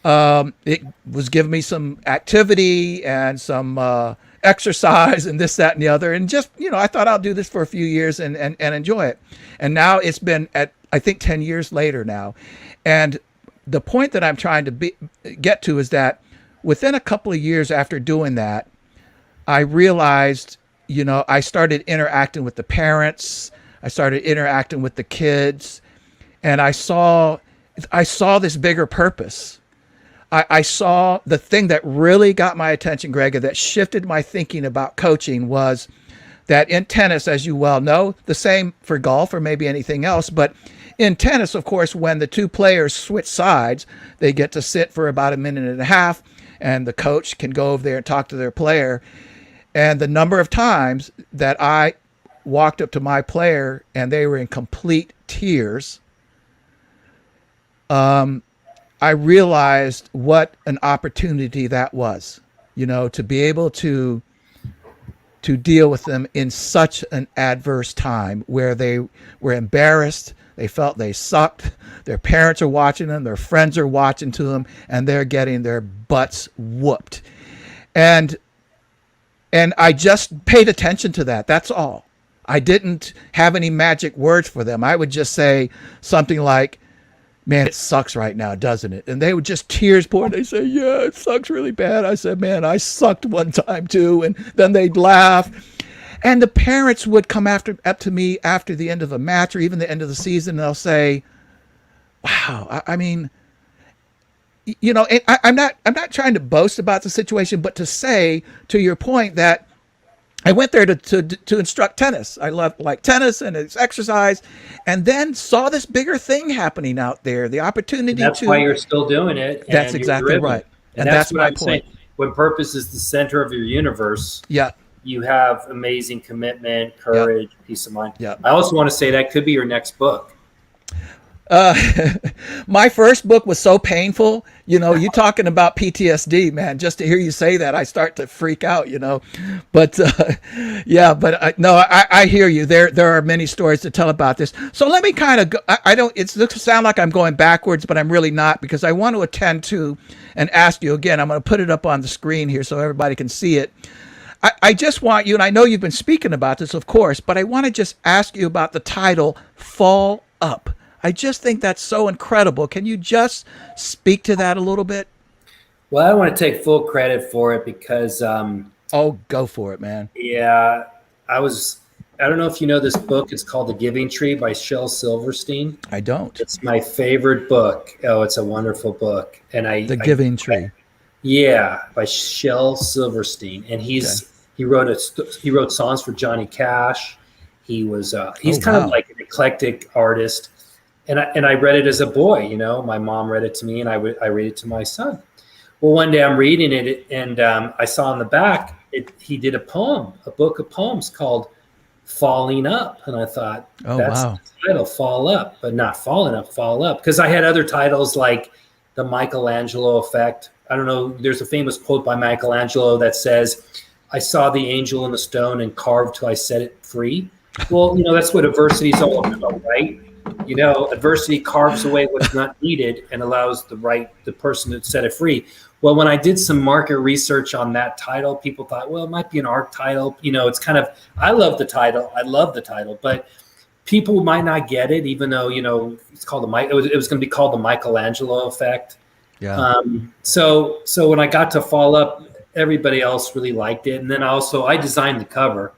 It was giving me some activity and some exercise and this, that, and the other. And just, I thought I'll do this for a few years and enjoy it. And now it's been I think 10 years later now. And the point that I'm trying to get to is that within a couple of years after doing that, I realized, I started interacting with the parents. I started interacting with the kids. And I saw this bigger purpose. I saw the thing that really got my attention, Greg, that shifted my thinking about coaching was that in tennis, as you well know, the same for golf or maybe anything else, but in tennis, of course, when the two players switch sides, they get to sit for about a minute and a half, and the coach can go over there and talk to their player. And the number of times that I walked up to my player and they were in complete tears, I realized what an opportunity that was, to be able to deal with them in such an adverse time where they were embarrassed. They felt they sucked. Their parents are watching them. Their friends are watching to them, and they're getting their butts whooped. And I just paid attention to that. That's all. I didn't have any magic words for them. I would just say something like, man, it sucks right now, doesn't it? And they would just tears pour. They say, yeah, it sucks really bad. I said, man, I sucked one time too. And then they'd laugh. And the parents would come up to me after the end of a match or even the end of the season. And they'll say, wow, I mean, I'm not trying to boast about the situation, but to say, to your point, that I went there to instruct tennis. I like tennis and it's exercise, and then saw this bigger thing happening out there. The opportunity and that's why you're still doing it. That's exactly right. And that's what I'm saying. When purpose is the center of your universe, you have amazing commitment, courage, peace of mind. I also want to say that could be your next book. My first book was so painful, you talking about PTSD, man, just to hear you say that, I start to freak out, but, I hear you. There are many stories to tell about this. So let me kind of go, it looks to sound like I'm going backwards, but I'm really not, because I want to attend to and ask you again. I'm going to put it up on the screen here so everybody can see it. I just want you, and I know you've been speaking about this, of course, but I want to just ask you about the title, Fall Up. I just think that's so incredible. Can you just speak to that a little bit? Well, I want to take full credit for it because... go for it, man. Yeah, I don't know if you know this book. It's called The Giving Tree by Shel Silverstein. I don't. It's my favorite book. Oh, it's a wonderful book. And The Giving Tree. By Shel Silverstein. And he wrote songs for Johnny Cash. He's kind of like an eclectic artist. And I read it as a boy, my mom read it to me and I read it to my son. Well, one day I'm reading it and I saw on the back, he did a book of poems called Falling Up. And I thought, that's the title, Fall Up, but not Falling Up, Fall Up. Because I had other titles like The Michelangelo Effect. I don't know, there's a famous quote by Michelangelo that says, I saw the angel in the stone and carved till I set it free. Well, that's what adversity is all about, right? Adversity carves away what's not needed and allows the person to set it free. Well, when I did some market research on that title, people thought, well, it might be an art title. It's kind of, I love the title, but people might not get it, even though, it's called it was going to be called The Michelangelo Effect. Yeah. So when I got to Fall Up, everybody else really liked it. And then I designed the cover.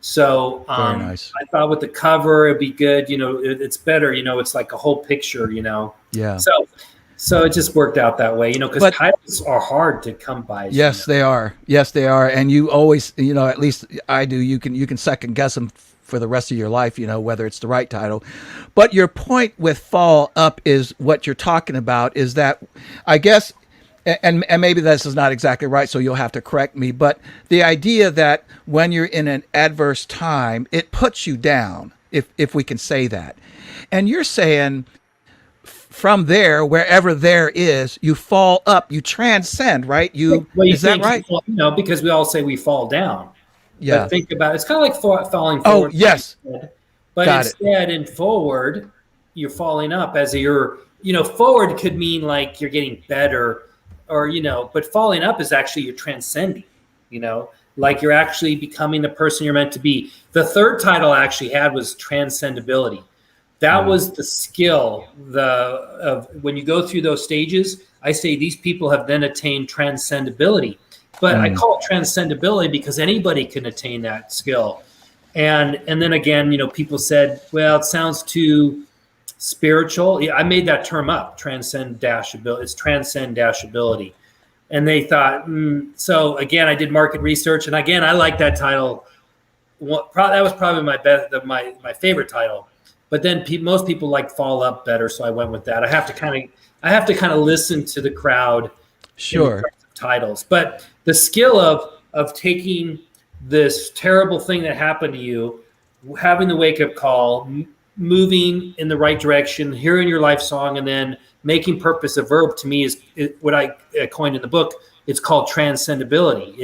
So very nice. I thought with the cover, it'd be good. It's better, it's like a whole picture, Yeah. So it just worked out that way, because titles are hard to come by. Yes, they are. Yes, they are. And you always, at least I do, you can second guess them for the rest of your life, whether it's the right title. But your point with fall up is what you're talking about, is that I guess, and maybe this is not exactly right, so you'll have to correct me, but the idea that when you're in an adverse time, it puts you down, if we can say that. And you're saying from there, wherever there is, you fall up, you transcend, right? Is that right? Because we all say we fall down. Yeah. But think about it. It's kind of like falling forward. Oh, yes. But Got instead, in forward, you're falling up as forward could mean like you're getting better or, but falling up is actually you're transcending, like you're actually becoming the person you're meant to be. The third title I actually had was Transcendability. That was the skill of when you go through those stages. I say these people have then attained transcendability, but I call it transcendability because anybody can attain that skill. And then again, people said, well, it sounds too spiritual. Yeah, I made that term up, transcend-ability. It's transcend-ability. And they thought, so again, I did market research. And again, I like that title. That was probably my favorite title. But then most people like fall up better, so I went with that. I have to kind of listen to the crowd. Sure. Titles, but the skill of taking this terrible thing that happened to you, having the wake up call, moving in the right direction, hearing your life song, and then making purpose a verb. To me, is what I coined in the book. It's called transcendability.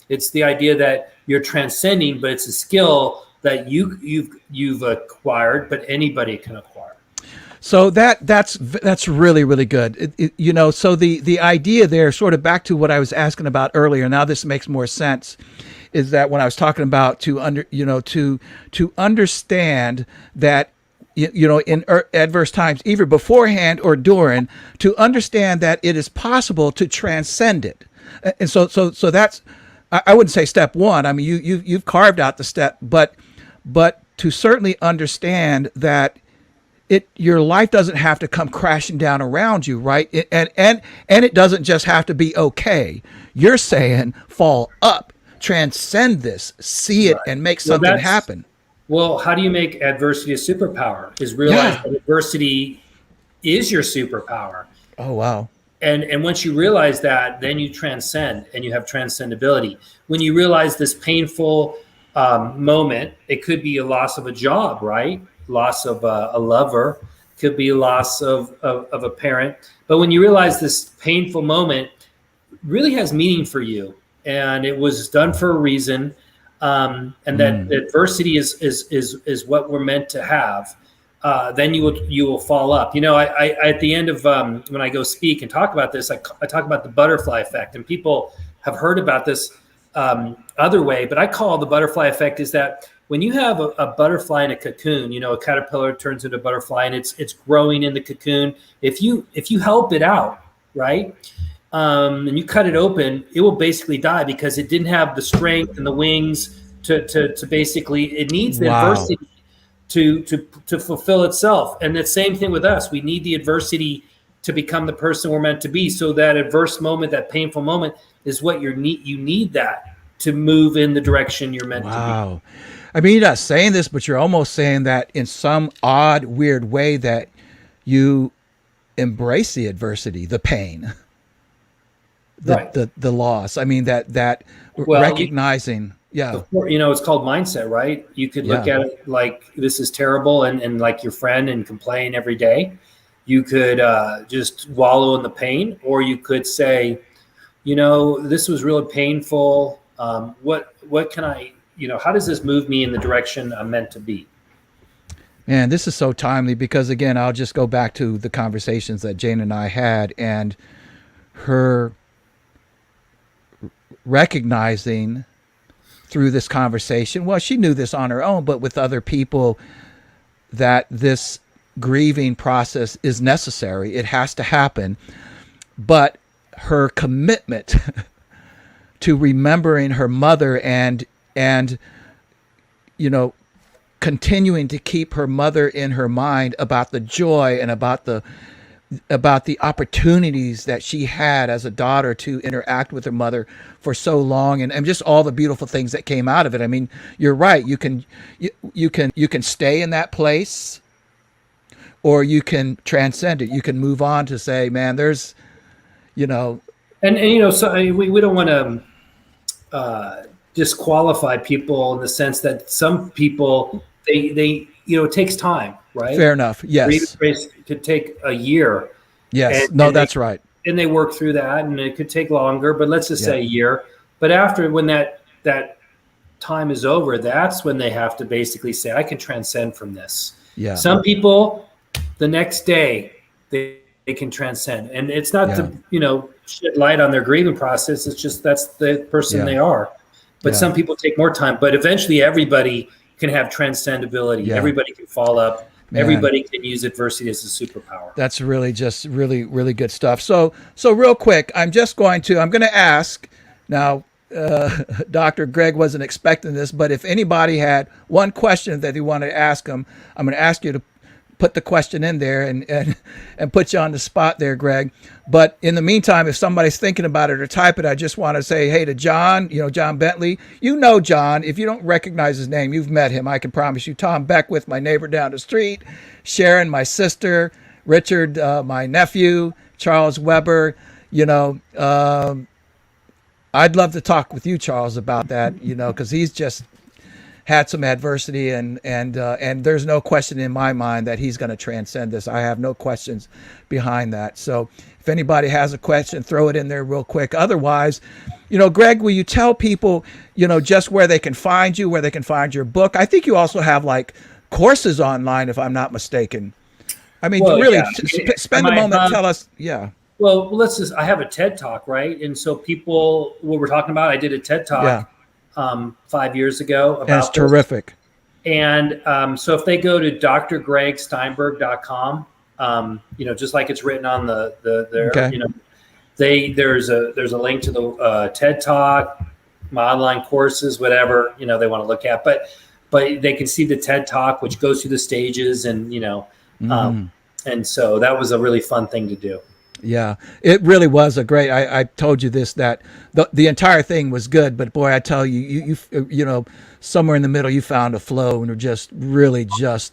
It's the idea that you're transcending, but it's a skill that you've acquired, but anybody can acquire. So that's really, really good. So the idea there, sort of back to what I was asking about earlier. Now this makes more sense. Is that when I was talking about to understand that in adverse times, either beforehand or during, to understand that it is possible to transcend it. And so that's, I wouldn't say step one. I mean, you've carved out the step, but to certainly understand that your life doesn't have to come crashing down around you, right? And it doesn't just have to be okay. You're saying fall up, transcend this, see it, and make something happen. Well, how do you make adversity a superpower? Is realize that adversity is your superpower. Oh, wow. And once you realize that, then you transcend and you have transcendability. When you realize this painful moment, it could be a loss of a job, right? Loss of a lover, could be a loss of a parent. But when you realize this painful moment really has meaning for you and it was done for a reason, and that adversity is what we're meant to have, then you will fall up. I at the end of when I go speak and talk about this, I talk about the butterfly effect, and people have heard about this other way, but I call the butterfly effect is that when you have a butterfly in a cocoon, a caterpillar turns into a butterfly and it's growing in the cocoon. If you help it out, right, and you cut it open, it will basically die because it didn't have the strength and the wings to basically. It needs the adversity to fulfill itself. And the same thing with us. We need the adversity to become the person we're meant to be. So that adverse moment, that painful moment, is what you need that to move in the direction you're meant to be. Wow. I mean, you're not saying this, but you're almost saying that in some odd, weird way that you embrace the adversity, the pain, the loss. I mean, that recognizing, it's called mindset, right? You could look at it like this is terrible and like your friend and complain every day. You could just wallow in the pain, or you could say, this was really painful. What can I, how does this move me in the direction I'm meant to be? Man, this is so timely because, again, I'll just go back to the conversations that Jane and I had and her recognizing through this conversation, well, she knew this on her own, but with other people, that this grieving process is necessary. It has to happen. But her commitment to remembering her mother and continuing to keep her mother in her mind about the joy and about the about the opportunities that she had as a daughter to interact with her mother for so long, and just all the beautiful things that came out of it. I mean, you're right. You can stay in that place, or you can transcend it. You can move on to say, man, there's, you know, so we don't want to disqualify people in the sense that some people, they it takes time, right? Fair enough. Yes. It could take a year. Yes. That's right. And they work through that, and it could take longer, but let's just say a year. But after, when that time is over, that's when they have to basically say, I can transcend from this. Yeah. Some people, the next day, they can transcend. And it's not to, shed light on their grieving process. It's just that's the person they are. But some people take more time. But eventually everybody can have transcendability. Yeah. Everybody can fall up. Man. Everybody can use adversity as a superpower. That's really just really, really good stuff. So real quick, I'm going to ask now, Dr. Gregg wasn't expecting this, but if anybody had one question that he wanted to ask him, I'm going to ask you to put the question in there and put you on the spot there, Gregg. But in the meantime, if somebody's thinking about it or type it, I just want to say, hey, to John, John Bentley, John, if you don't recognize his name, you've met him. I can promise you. Tom Beckwith, my neighbor down the street, Sharon, my sister, Richard, my nephew, Charles Weber, I'd love to talk with you, Charles, about that, because he's just had some adversity, and there's no question in my mind that he's going to transcend this. I have no questions behind that. So if anybody has a question, throw it in there real quick. Otherwise, Gregg, will you tell people, just where they can find you, where they can find your book? I think you also have like courses online, if I'm not mistaken. I mean, spend a moment, tell us. Yeah. Well, I have a TED Talk, right? And so what we're talking about, I did a TED Talk 5 years ago about That's terrific. And so if they go to drgregsteinberg.com, just like it's written on there's a link to the TED Talk, my online courses, whatever, they want to look at, but they can see the TED Talk, which goes through the stages, and, and so that was a really fun thing to do. Yeah, it really was a great. I told you this, that the entire thing was good, but boy, I tell you, you somewhere in the middle, you found a flow, and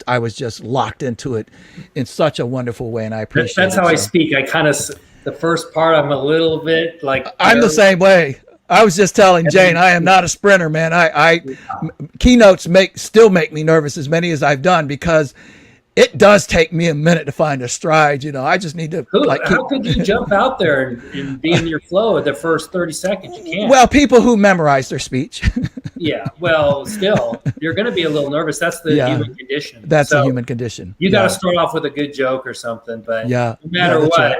I was just locked into it in such a wonderful way, and I appreciate it. That's how I speak. I kind of, the first part, I'm a little bit like. I'm the same way. I was just telling Jane, I am not a sprinter, man. Keynotes still make me nervous, as many as I've done, because it does take me a minute to find a stride. I just need to. How could you jump out there and be in your flow at the first 30 seconds? You can't. Well, people who memorize their speech. Yeah. Well, still, you're going to be a little nervous. That's the human condition. That's a human condition. You got to start off with a good joke or something. But no matter what, right.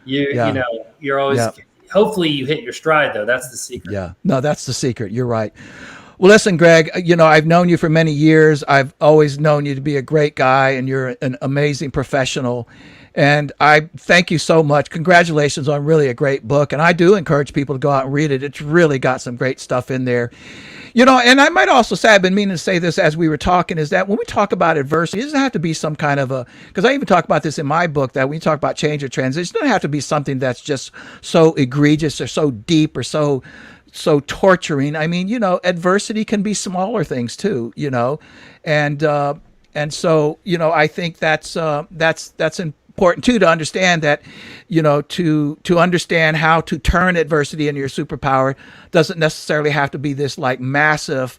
You're always. Yeah. Hopefully, you hit your stride, though. That's the secret. Yeah. No, that's the secret. You're right. Well, listen, Gregg, I've known you for many years. I've always known you to be a great guy, and you're an amazing professional. And I thank you so much. Congratulations on really a great book. And I do encourage people to go out and read it. It's really got some great stuff in there. And I might also say, I've been meaning to say this as we were talking, is that when we talk about adversity, it doesn't have to be some kind of because I even talk about this in my book, that when you talk about change or transition, it doesn't have to be something that's just so egregious or so deep or so torturing. I mean, adversity can be smaller things too, and so, I think that's important too, to understand that, to understand how to turn adversity into your superpower doesn't necessarily have to be this like massive,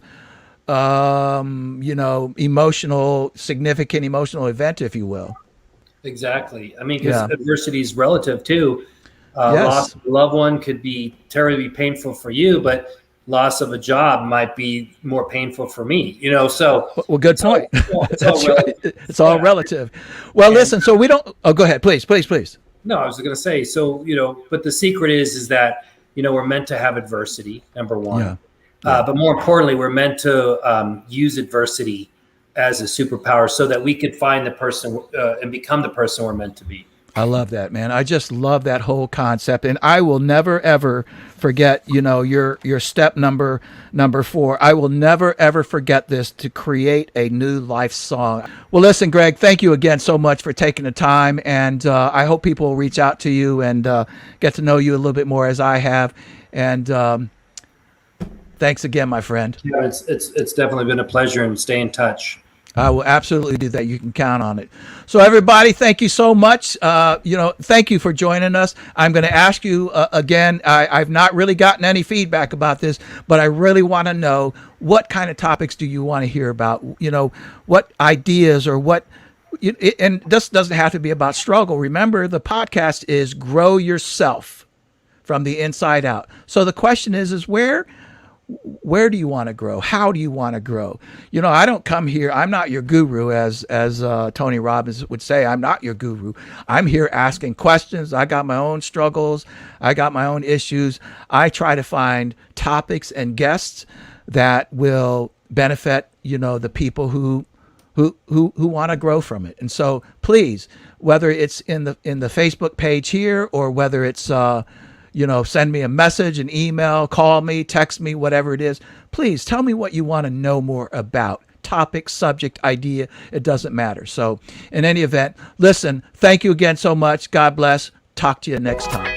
significant emotional event, if you will. Exactly. I mean, because adversity is relative too. Loss of a loved one could be terribly painful for you, but loss of a job might be more painful for me, so. Well, good point. It's all relative. It's all relative. Well, listen, so we don't, go ahead, please. No, I was going to say, so, but the secret is that, we're meant to have adversity, number one. But more importantly, we're meant to use adversity as a superpower so that we could find the person and become the person we're meant to be. I love that, man. I just love that whole concept, and I will never ever forget. Your step number 4. I will never ever forget this, to create a new life song. Well, listen, Greg, thank you again so much for taking the time, and I hope people will reach out to you and get to know you a little bit more as I have. And thanks again, my friend. Yeah, it's definitely been a pleasure, and stay in touch. I will absolutely do that. You can count on it. So everybody, thank you so much. Thank you for joining us. I'm going to ask you again, I've not really gotten any feedback about this, but I really want to know, what kind of topics do you want to hear about? What ideas, or what, and this doesn't have to be about struggle. Remember, the podcast is grow yourself from the inside out. So the question is where do you want to grow? How do you want to grow? I don't come here. I'm not your guru, as Tony Robbins would say. I'm not your guru. I'm here asking questions. I got my own struggles. I got my own issues. I try to find topics and guests that will benefit, the people who want to grow from it. And so please, whether it's in the Facebook page here, or whether it's send me a message, an email, call me, text me, whatever it is. Please tell me what you want to know more about. Topic, subject, idea, it doesn't matter. So in any event, listen, thank you again so much. God bless. Talk to you next time.